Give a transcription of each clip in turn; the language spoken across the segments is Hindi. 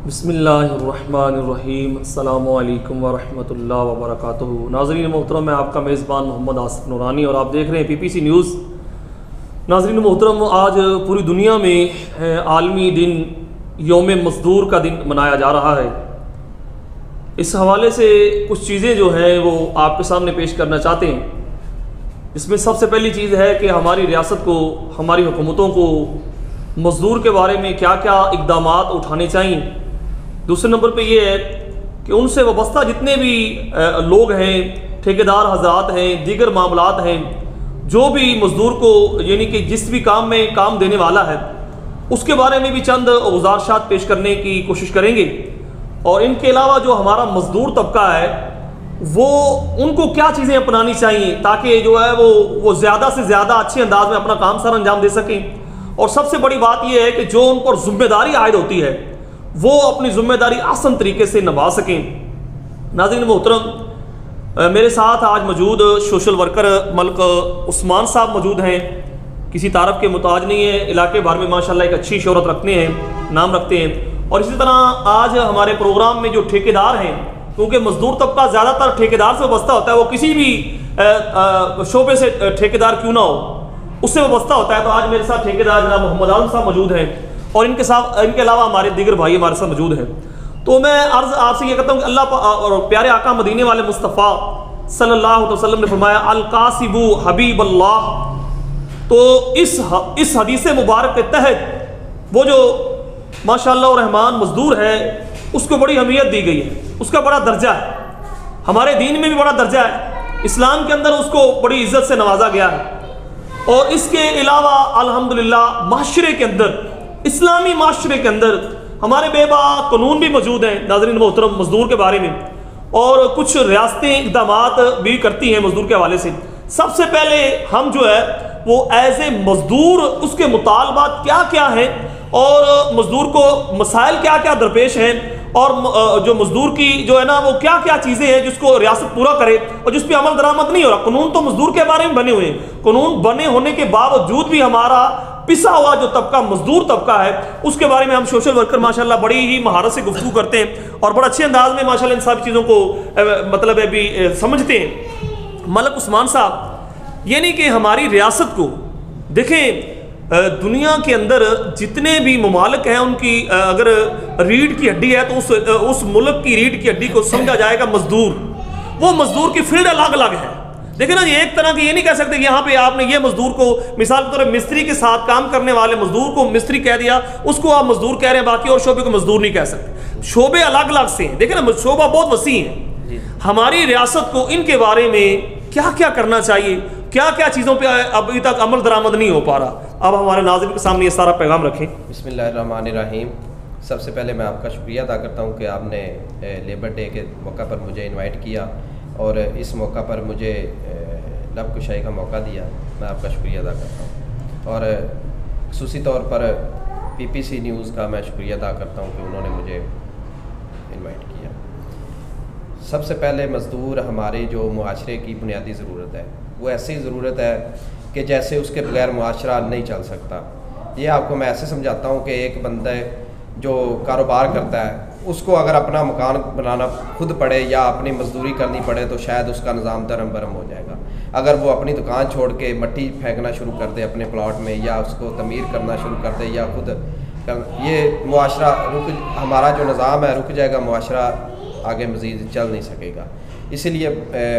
बिस्मिल्लाहिर्रहमानिर्रहीम अस्सलामु अलैकुम वरहमतुल्लाहि वबरकातुहू। नाज़रीन मोहतरम, मैं आपका मेज़बान मोहम्मद आसिफ नूरानी और आप देख रहे हैं पीपीसी न्यूज़। नाज़रीन मोहतरम, आज पूरी दुनिया में आलमी दिन यौम मज़दूर का दिन मनाया जा रहा है। इस हवाले से कुछ चीज़ें जो हैं वो आपके सामने पेश करना चाहते हैं। इसमें सबसे पहली चीज़ है कि हमारी रियासत को, हमारी हुकूमतों को मज़दूर के बारे में क्या क्या इक़दामात उठाने चाहिए। दूसरे नंबर पे ये है कि उनसे वाबस्ता जितने भी लोग हैं, ठेकेदार हज़रात हैं, दीगर मामलात हैं, जो भी मज़दूर को यानी कि जिस भी काम में काम देने वाला है उसके बारे में भी चंद गुज़ारिशात पेश करने की कोशिश करेंगे। और इनके अलावा जो हमारा मज़दूर तबका है वो उनको क्या चीज़ें अपनानी चाहिए ताकि जो है वो ज़्यादा से ज़्यादा अच्छे अंदाज में अपना काम सर अंजाम दे सकें। और सबसे बड़ी बात यह है कि जो उन पर ज़िम्मेदारी आयद होती है वो अपनी ज़िम्मेदारी आसान तरीके से निभा सकें। नाज़रीन मोहतरम, मेरे साथ आज मौजूद सोशल वर्कर मलिक उस्मान साहब मौजूद हैं। किसी तारफ़ के मुताज नहीं है, इलाके भर में माशाल्लाह एक अच्छी शोहरत रखते हैं, नाम रखते हैं। और इसी तरह आज हमारे प्रोग्राम में जो ठेकेदार हैं, क्योंकि मज़दूर तबका ज़्यादातर ठेकेदार से वाबस्ता होता है, वो किसी भी शोबे से ठेकेदार क्यों ना हो उससे वाबस्ता होता है। तो आज मेरे साथ ठेकेदार जनाब मोहम्मद आलम साहब मौजूद हैं और इनके अलावा हमारे दीगर भाई हमारे साथ मौजूद हैं। तो मैं अर्ज़ आपसे ये कहता हूँ कि अल्लाह और प्यारे आका मदीने वाले मुस्तफ़ा सल्लल्लाहु अलैहि वसल्लम ने फरमाया अल कासिबु हबीबल्लाह। तो इस हदीस मुबारक के तहत वो जो माशाअल्लाह रहमान मज़दूर है उसको बड़ी अहमियत दी गई है, उसका बड़ा दर्जा है, हमारे दीन में भी बड़ा दर्जा है, इस्लाम के अंदर उसको बड़ी इज़्ज़त से नवाजा गया है। और इसके अलावा अल्हम्दुलिल्लाह माशरे के अंदर, इस्लामी माशरे के अंदर हमारे बेबा कानून भी मौजूद हैं नाज़रीन मोहतरम मज़दूर के बारे में। और कुछ रियासतें इक़दामात भी करती हैं मज़दूर के हवाले से। सबसे पहले हम जो है वो एज ए मज़दूर उसके मुतालबात क्या क्या हैं और मज़दूर को मसाइल क्या क्या दरपेश हैं और जो मज़दूर की जो है ना वो क्या क्या चीज़ें हैं जिसको रियासत पूरा करे और जिस पर अमल दरामद नहीं हो रहा। कानून तो मज़दूर के बारे में बने हुए हैं, कानून बने होने के बावजूद भी हमारा पिसा हुआ जो तबका मज़दूर तबका है उसके बारे में हम सोशल वर्कर माशाल्लाह बड़ी ही महारत से गुफ्तगू करते हैं और बड़े अच्छे अंदाज में माशाल्लाह इन सब चीज़ों को मतलब है भी समझते हैं। मलिक उस्मान साहब, ये नहीं कि हमारी रियासत को देखें, दुनिया के अंदर जितने भी ममालिक हैं उनकी अगर रीढ़ की हड्डी है तो उस मुल्क की रीढ़ की हड्डी को समझा जाएगा मज़दूर। वो मज़दूर की फील्ड अलग अलग है। देखिए ना, ये एक तरह की ये नहीं कह सकते कि यहाँ पे आपने ये मज़दूर को मिसाल के तौर पर मिस्त्री के साथ काम करने वाले मज़दूर को मिस्त्री कह दिया, उसको आप मज़दूर कह रहे हैं, बाकी और शोबे को मज़दूर नहीं कह सकते। शोबे अलग अलग से हैं। देखिए ना, शोबा बहुत वसी है। हमारी रियासत को इनके बारे में क्या क्या करना चाहिए, क्या क्या चीज़ों पर अभी तक अमल दरामद नहीं हो पा रहा। अब हमारे नाज़रीन के सामने ये सारा पैगाम रखें। बिस्मिल्लाहिर्रहमानिर्रहीम। सबसे पहले मैं आपका शुक्रिया अदा करता हूँ कि आपने लेबर डे के मौका पर मुझे इनवाइट किया और इस मौका पर मुझे लब कुशाई का मौका दिया। मैं आपका शुक्रिया अदा करता हूँ और खुसूसी तौर पर पीपीसी न्यूज़ का मैं शुक्रिया अदा करता हूँ कि उन्होंने मुझे इनवाइट किया। सबसे पहले मज़दूर हमारे जो मुआशरे की बुनियादी ज़रूरत है वो ऐसी ज़रूरत है कि जैसे उसके बगैर मुआशरा नहीं चल सकता। ये आपको मैं ऐसे समझाता हूँ कि एक बंदा जो कारोबार करता है उसको अगर अपना मकान बनाना खुद पड़े या अपनी मजदूरी करनी पड़े तो शायद उसका निज़ाम धर्म भरम हो जाएगा। अगर वो अपनी दुकान छोड़ के मट्टी फेंकना शुरू कर दे अपने प्लॉट में या उसको तमीर करना शुरू कर दे या खुद ये मुआशरा हमारा जो निज़ाम है रुक जाएगा, मुआशरा आगे मज़ीद चल नहीं सकेगा। इसीलिए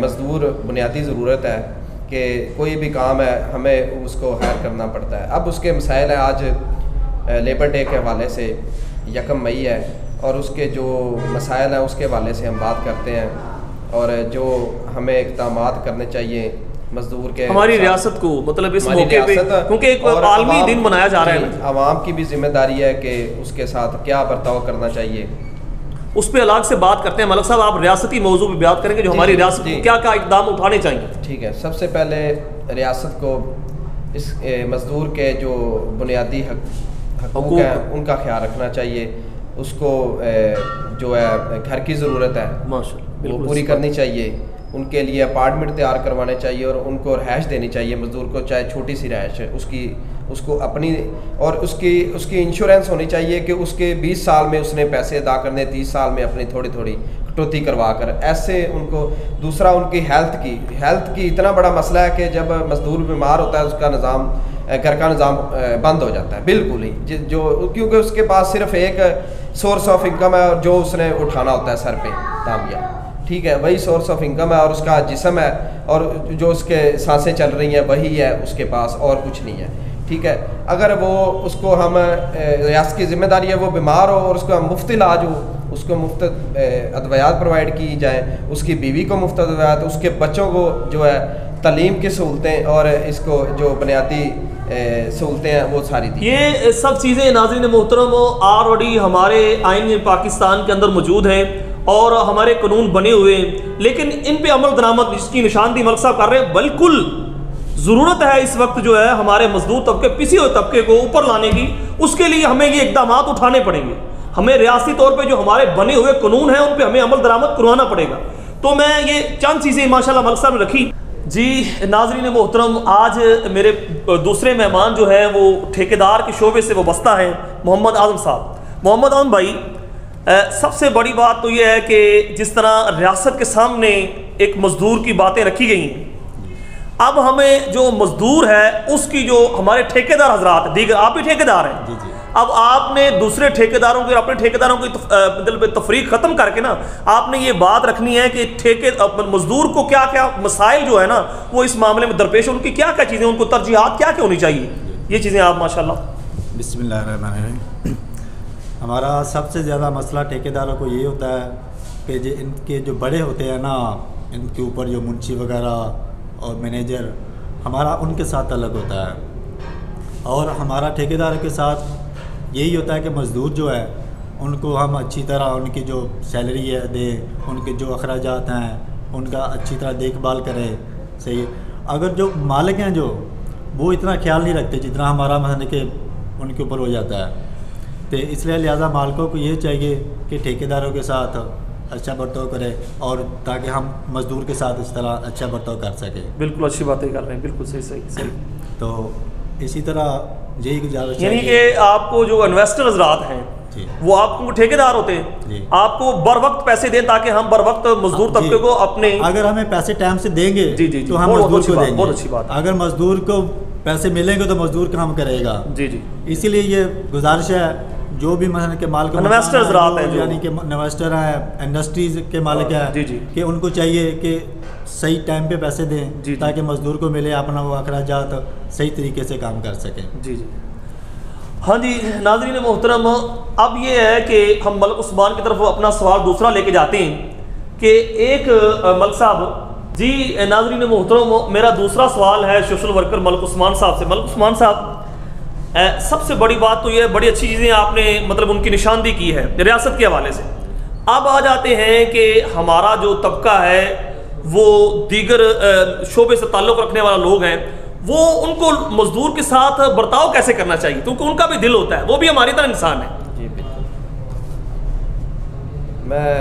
मज़दूर बुनियादी ज़रूरत है कि कोई भी काम है हमें उसको हायर करना पड़ता है। अब उसके मसाइल है, आज लेबर डे के हवाले से 1 मई है और उसके जो मसाइल हैं उसके हवाले से हम बात करते हैं और जो हमें इक़दामात करने चाहिए मज़दूर के हमारी रियासत को, मतलब इस मौके पे क्योंकि एक आलमी दिन मनाया जा रहा है, आवाम की भी जिम्मेदारी है कि उसके साथ क्या बर्ताव करना चाहिए, उस पर अलग से बात करते हैं। मलिक साहब, आप रियासती मौजू पर बात करेंगे जो हमारी रियासत को क्या क्या इक़दाम उठाने चाहिए। ठीक है, सबसे पहले रियासत को इस मज़दूर के जो बुनियादी हकूक़ हैं उनका ख्याल रखना चाहिए। उसको जो है घर की ज़रूरत है वो पूरी करनी चाहिए, उनके लिए अपार्टमेंट तैयार करवाने चाहिए और उनको रहायश देनी चाहिए मज़दूर को, चाहे छोटी सी रहायश है उसकी उसको अपनी और उसकी इंश्योरेंस होनी चाहिए कि उसके 20 साल में उसने पैसे अदा करने, 30 साल में अपनी थोड़ी थोड़ी कटौती करवा कर। ऐसे उनको दूसरा उनकी हेल्थ की इतना बड़ा मसला है कि जब मजदूर बीमार होता है उसका निज़ाम, घर का निज़ाम बंद हो जाता है बिल्कुल ही, जो क्योंकि उसके पास सिर्फ एक सोर्स ऑफ इनकम है और जो उसने उठाना होता है सर पे दामिया, ठीक है, वही सोर्स ऑफ इनकम है और उसका जिस्म है और जो उसके सांसें चल रही हैं वही है उसके पास, और कुछ नहीं है, ठीक है। अगर वो उसको हम रियासत की जिम्मेदारी है, वो बीमार हो और उसको हम मुफ्त इलाज हो, उसको मुफ्त अदवियात प्रोवाइड की जाए, उसकी बीवी को मुफ्त अदवियात, उसके बच्चों को जो है तालीम की सहूलतें और इसको जो बुनियादी सहूलतें हैं वो सारी दी। ये सब चीज़ें नाज़रीन मोहतरम ऑलरेडी हमारे आइन पाकिस्तान के अंदर मौजूद हैं और हमारे कानून बने हुए हैं, लेकिन इन पे अमल दरामद इसकी निशानदी मलिक साहब कर रहे हैं। बिल्कुल ज़रूरत है इस वक्त जो है हमारे मजदूर तबके, पिछे हुए तबके को ऊपर लाने की। उसके लिए हमें ये इकदाम उठाने पड़ेंगे, हमें रियासती तौर पे जो हमारे बने हुए कानून हैं उन पे हमें अमल दरामद करवाना पड़ेगा। तो मैं ये चंद चीज़ें माशाल्लाह मलिक साहब ने रखी। जी नाज़रीन मोहतरम, आज मेरे दूसरे मेहमान जो है वो ठेकेदार के शोबे से वाबस्ता हैं, मोहम्मद आज़म साहब। मोहम्मद आज़म भाई, सबसे बड़ी बात तो ये है कि जिस तरह रियासत के सामने एक मजदूर की बातें रखी गई हैं, अब हमें जो मजदूर है उसकी जो हमारे ठेकेदार हजरात, दीगर आप भी ठेकेदार हैं जी जी, अब आपने दूसरे ठेकेदारों के अपने ठेकेदारों की मतलब तफरीक ख़त्म करके ना आपने ये बात रखनी है कि मजदूर को क्या क्या मसाइल जो है ना वो इस मामले में दरपेश है, उनकी क्या क्या चीज़ें, उनको तरजीहात क्या क्या होनी चाहिए, ये चीज़ें आप माशाल्लाह। बिस्मिल्लाहिर्रहमानिर्रहीम। हमारा सबसे ज़्यादा मसला ठेकेदारों को ये होता है कि जो इनके जो बड़े होते हैं ना, इनके ऊपर जो मुंशी वगैरह और मैनेजर, हमारा उनके साथ अलग होता है और हमारा ठेकेदार के साथ यही होता है कि मज़दूर जो है उनको हम अच्छी तरह उनकी जो सैलरी है दें, उनके जो अखराजात हैं उनका अच्छी तरह देखभाल करें, सही। अगर जो मालिक हैं जो वो इतना ख्याल नहीं रखते जितना हमारा मतलब कि उनके ऊपर हो जाता है, तो इसलिए लिहाजा मालिकों को ये चाहिए कि ठेकेदारों के साथ अच्छा बर्ताव करें और ताकि हम मज़दूर के साथ इस तरह अच्छा बर्ताव कर सकें। बिल्कुल अच्छी बातें कर रहे हैं, बिल्कुल सही सही सही। तो इसी तरह यही गुजारिश यानी कि आपको जो इन्वेस्टर हजरात हैं वो आपको ठेकेदार होते हैं, आपको बर वक्त पैसे दें ताकि हम बर वक्त मजदूर तबके को अपने, अगर हमें पैसे टाइम से देंगे जी जी तो हम मजदूर को देंगे। बहुत अच्छी बात। अगर मजदूर को पैसे मिलेंगे तो मजदूर काम करेगा। जी जी, इसीलिए ये गुजारिश है जो भी मतलब के मालिक इन्वेस्टर्स रात है, यानी कि इन्वेस्टर हैं, इंडस्ट्रीज के मालिक हैं, जी जी, कि उनको चाहिए कि सही टाइम पे पैसे दें ताकि मजदूर को मिले, अपना वो अखराजात सही तरीके से काम कर सकें। जी जी, हाँ जी नाज़रीन मोहतरम, अब ये है कि हम मलिक उस्मान की तरफ अपना सवाल दूसरा लेके जाते हैं कि एक मलिक साहब जी, नाज़रीन मोहतरम, मेरा दूसरा सवाल है सोशल वर्कर मलिक उस्मान साहब से। मलिक उस्मान साहब, सबसे बड़ी बात तो ये बड़ी अच्छी चीज़ें आपने मतलब उनकी निशानदी की है रियासत के हवाले से। अब आ जाते हैं कि हमारा जो तबका है वो दीगर शोबे से ताल्लुक़ रखने वाला लोग हैं, वो उनको मजदूर के साथ बर्ताव कैसे करना चाहिए, क्योंकि उनका भी दिल होता है, वो भी हमारी तरह इंसान है। जी बिल्कुल। मैं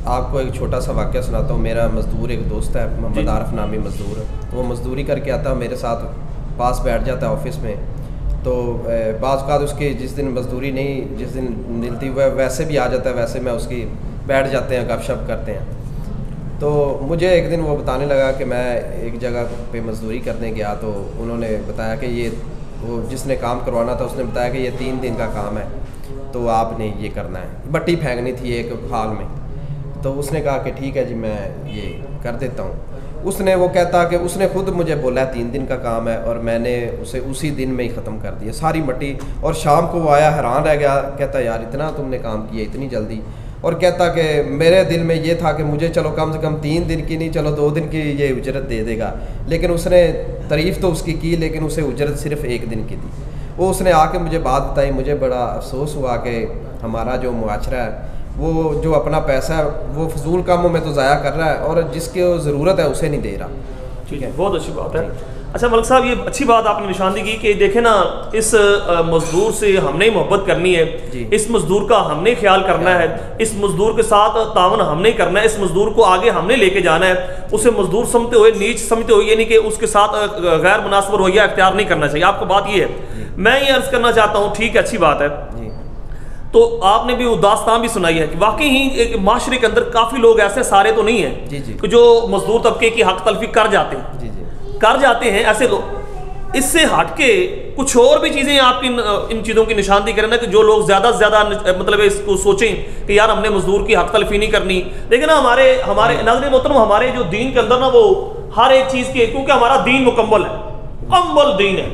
आपको एक छोटा सा वाक़या सुनाता हूँ। मेरा मज़दूर एक दोस्त है, मोहम्मद आरफ नामी मज़दूर, वो मज़दूरी करके आता है, मेरे साथ पास बैठ जाता है ऑफिस में। तो बाज़ औक़ात उसकी जिस दिन मज़दूरी नहीं, जिस दिन मिलती वह वैसे भी आ जाता है, वैसे मैं उसकी बैठ जाते हैं, गपशप करते हैं। तो मुझे एक दिन वो बताने लगा कि मैं एक जगह पे मज़दूरी करने गया, तो उन्होंने बताया कि ये वो जिसने काम करवाना था उसने बताया कि ये 3 दिन का काम है, तो आपने ये करना है। मट्टी फेंकनी थी एक हाल में, तो उसने कहा कि ठीक है जी मैं ये कर देता हूँ। उसने वो कहता कि उसने खुद मुझे बोला 3 दिन का काम है और मैंने उसे उसी दिन में ही ख़त्म कर दिया सारी मट्टी। और शाम को वो आया, हैरान रह गया, कहता यार इतना तुमने काम किया इतनी जल्दी। और कहता कि मेरे दिल में ये था कि मुझे चलो कम से कम 3 दिन की नहीं, चलो 2 दिन की ये उजरत दे देगा। लेकिन उसने तारीफ़ तो उसकी की, लेकिन उसे उजरत सिर्फ़ 1 दिन की थी। वो उसने आके मुझे बात बताई, मुझे बड़ा अफसोस हुआ कि हमारा जो मुआशरा है वो जो अपना पैसा है वो फजूल कामों में तो ज़ाया कर रहा है और जिसकी ज़रूरत है उसे नहीं दे रहा। ठीक है, बहुत अच्छी बात है। अच्छा मलिक साहब, ये अच्छी बात आपने निशानदी की कि देखें ना, इस मजदूर से हमने मोहब्बत करनी है, इस मजदूर का हमने ख्याल करना है, इस मजदूर के साथ तावन हमने करना है, इस मजदूर को आगे हमने लेके जाना है। उसे मजदूर समझते हुए, नीच समझते हुए, ये नहीं कि उसके साथ गैर मुनासिब रवैया इख्तियार नहीं करना चाहिए। आपको बात ये है, मैं ये अर्ज करना चाहता हूँ, ठीक है, अच्छी बात है, तो आपने भी वो दास्तान भी सुनाई है कि वाकई ही एक माशरे के अंदर काफ़ी लोग ऐसे, सारे तो नहीं हैं, कि जो मजदूर तबके की हक तलफी कर जाते हैं ऐसे लोग। इससे हट के कुछ और भी चीज़ें आपकी इन चीज़ों की निशानदी करें ना, कि जो लोग ज़्यादा से ज़्यादा मतलब इसको सोचें कि यार हमने मजदूर की हक तलफी नहीं करनी। लेकिन ना हमारे नाज़रीन मोहतरम, हमारे जो दीन के अंदर ना, वो हर एक चीज़ के, क्योंकि हमारा दीन मुकम्मल है, मुकम्मल दीन है,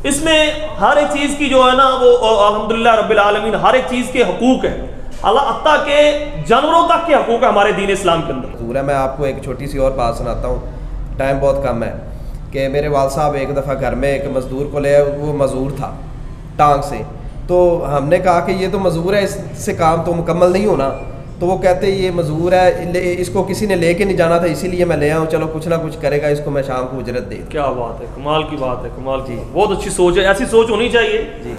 इसमें हर एक चीज़ की जो है ना, वो अल्हम्दुलिल्लाह रब्बिल आलमीन, हर एक चीज़ के हकूक़ है, अल्लाह अत्ता के जानवरों तक के हकूक़ है हमारे दीन इस्लाम के अंदर। मैं आपको एक छोटी सी और बात सुनाता हूँ, टाइम बहुत कम है, कि मेरे वाल साहब एक दफ़ा घर में एक मज़दूर को ले, वो मज़दूर था टांग से, तो हमने कहा कि ये तो मज़दूर है, इससे काम तो मुकम्मल नहीं होना। तो वो कहते ये मज़दूर है, इसको किसी ने लेके नहीं जाना था, इसीलिए मैं ले आऊँ, चलो कुछ ना कुछ करेगा, इसको मैं शाम को उजरत दे। क्या बात है, कमाल की बात है, कमाल की, बहुत अच्छी सोच है, ऐसी सोच होनी चाहिए जी।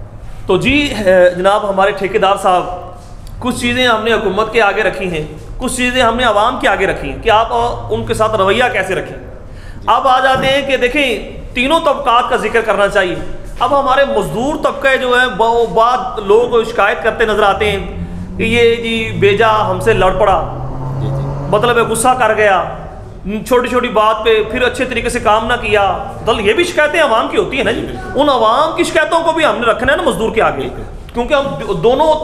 तो जी जनाब, हमारे ठेकेदार साहब, कुछ चीज़ें हमने हुकूमत के आगे रखी हैं, कुछ चीज़ें हमने आवाम के आगे रखी हैं कि आप उनके साथ रवैया कैसे रखें। अब आ जाते हैं कि देखें, तीनों तबकात का जिक्र करना चाहिए। अब हमारे मजदूर तबका जो है, बाद लोग शिकायत करते नजर आते हैं कि ये जी बेजा हमसे लड़ पड़ा, मतलब गुस्सा कर गया, छोटी छोटी बात पे फिर अच्छे तरीके से काम ना किया। मतलब ये भी शिकायतें आवाम की होती है ना जी, उन आवाम की शिकायतों को भी हमने रखना है ना मजदूर के आगे, क्योंकि हम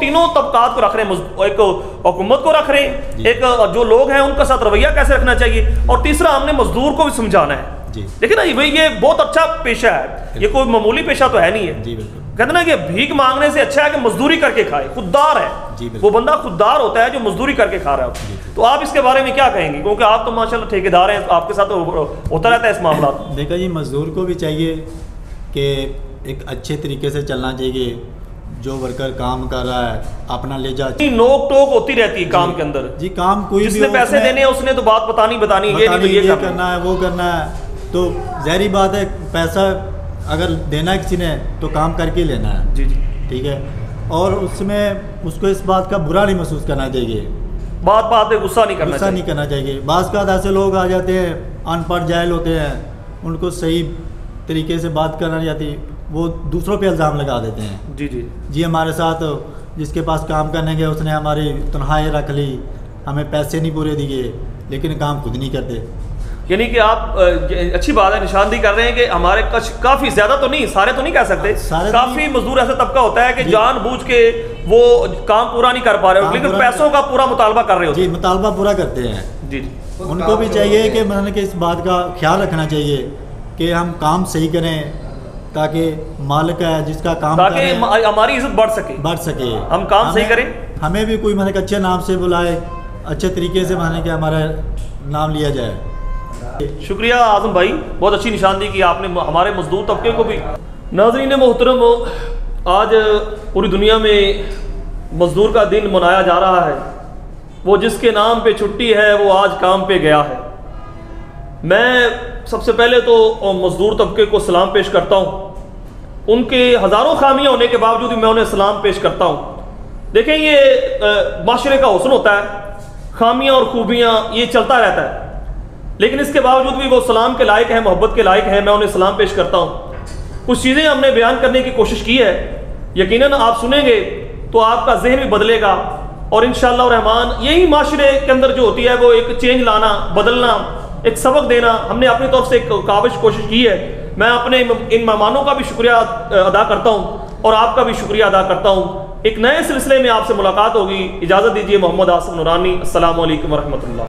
तीनों तबकात को रख रहे हैं, एक हुकूमत को रख रहे हैं, एक जो लोग हैं उनका साथ रवैया कैसे रखना चाहिए, और तीसरा हमने मजदूर को भी समझाना है। देखिए ना, ये बहुत अच्छा पेशा है, ये कोई मामूली पेशा तो है नहीं है। कहते ना कि भीख मांगने से अच्छा है कि मजदूरी करके खाए, खुददार है वो बंदा, खुददार होता है जो मजदूरी करके खा रहा है। तो आप इसके बारे में क्या कहेंगे, क्योंकि आप तो माशाल्लाह ठेकेदार हैं, आपके साथ होता रहता है इस मामला। देखा जी, मजदूर को भी चाहिए कि एक अच्छे तरीके से चलना चाहिए, जो वर्कर काम कर रहा है अपना ले जा, नोक टोक होती रहती है काम के अंदर जी। काम कोई जिसने पैसे देने हैं उसने तो बात बतानी ये नहीं, ये करना है, वो करना है, तो ज़ाहिर बात है, पैसा अगर देना है किसी ने तो काम करके लेना है जी, ठीक है। और उसमें उसको इस बात का बुरा नहीं महसूस करना चाहिए, बात पे गुस्सा नहीं करना चाहिए। बाज़ का ऐसे लोग आ जाते हैं, अनपढ़ जाहिल होते हैं, उनको सही तरीके से बात करना नहीं आती, वो दूसरों पे इल्ज़ाम लगा देते हैं जी। हमारे साथ जिसके पास काम करने गए उसने हमारी तनख्वाही रख ली, हमें पैसे नहीं पूरे दिए, लेकिन काम खुद नहीं करते। यानी कि आप अच्छी बात है, निशानदी कर रहे हैं कि हमारे काफ़ी ज़्यादा तो नहीं, सारे तो नहीं कह सकते, काफ़ी मजदूर ऐसा तबका होता है कि जानबूझ के वो काम पूरा नहीं कर पा रहे, लेकिन पैसों का पूरा मुतालबा कर रहे होते हैं। मुतालबा पूरा करते हैं जी। उनको भी चाहिए कि मतलब कि इस बात का ख्याल रखना चाहिए कि हम काम सही करें, ताकि मालिक है जिसका काम, ताकि हमारी इज्जत बढ़ सके, हम काम सही करें, हमें भी कोई मतलब अच्छे नाम से बुलाए, अच्छे तरीके से माने कि हमारा नाम लिया जाए। शुक्रिया आज़म भाई, बहुत अच्छी निशानदी की आपने हमारे मजदूर तबके को भी। नाज़रीन मोहतरम, आज पूरी दुनिया में मजदूर का दिन मनाया जा रहा है, वो जिसके नाम पे छुट्टी है वो आज काम पे गया है। मैं सबसे पहले तो मजदूर तबके को सलाम पेश करता हूँ, उनके हज़ारों खामियाँ होने के बावजूद मैं उन्हें सलाम पेश करता हूँ। देखें, ये माशरे का हुस्न होता है, खामियाँ और खूबियाँ ये चलता रहता है, लेकिन इसके बावजूद भी वो सलाम के लायक है, मोहब्बत के लायक है, मैं उन्हें सलाम पेश करता हूँ। कुछ चीज़ें हमने बयान करने की कोशिश की है, यकीनन आप सुनेंगे तो आपका जहन भी बदलेगा, और इंशाअल्लाह रहमान यही माशरे के अंदर जो होती है वो एक चेंज लाना, बदलना, एक सबक देना, हमने अपनी तरफ से एक काबिज कोशिश की है। मैं अपने इन मेहमानों का भी शुक्रिया अदा करता हूँ और आपका भी शुक्रिया अदा करता हूँ। एक नए सिलसिले में आपसे मुलाकात होगी, इजाज़त दीजिए। मोहम्मद आसिफ नूरानी, अस्सलामु अलैकुम वरहमतुल्लाह।